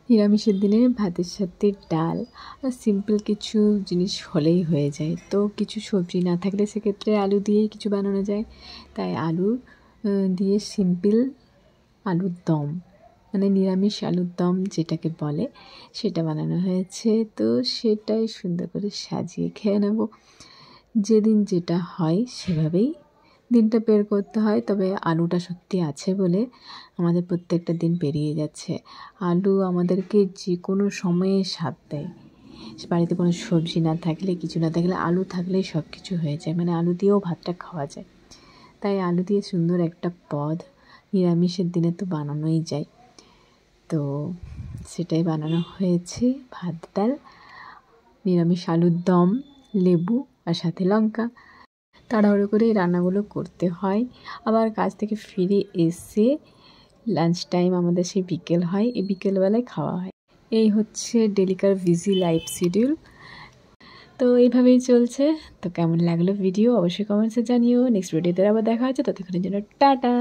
নিরামিষের দিনে ভাতের সাথে ডাল আর সিম্পল কিছু জিনিস হলেই হয়ে যায়। তো কিছু সবজি না থাকলে সেক্ষেত্রে আলু দিয়েই কিছু বানানো যায়। তাই আলু দিয়ে সিম্পল আলুর দম, মানে নিরামিষ আলুর দম যেটাকে বলে, সেটা বানানো হয়েছে। তো সেটাই সুন্দর করে সাজিয়ে খেয়ে নেব। যেদিন যেটা হয় সেভাবেই দিনটা বের করতে হয়। তবে আলুটা সত্যি আছে বলে আমাদের প্রত্যেকটা দিন পেরিয়ে যাচ্ছে। আলু আমাদেরকে যে কোনো সময়ে স্বাদ দেয়। বাড়িতে কোনো সবজি না থাকলে, কিছু না থাকলে, আলু থাকলেই সব কিছু হয়ে যায়। মানে আলু দিয়েও ভাতটা খাওয়া যায়। তাই আলু দিয়ে সুন্দর একটা পদ নিরামিষের দিনে তো বানানোই যায়। তো সেটাই বানানো হয়েছে, ভাত ডাল, নিরামিষ আলুর দম, লেবু আর সাথে লঙ্কা। তাড়াহুড়ো করে এই রান্নাগুলো করতে হয়। আবার কাজ থেকে ফিরে এসে লাঞ্চ টাইম আমাদের সেই বিকেল হয়, এই বিকেলবেলায় খাওয়া হয়। এই হচ্ছে ডেলিকার বিজি লাইফ শিডিউল। তো এইভাবেই চলছে। তো কেমন লাগলো ভিডিও অবশ্যই কমেন্টসে জানিও। নেক্সট ভিডিওতে আবার দেখা হচ্ছে, ততক্ষণের জন্য টাটা।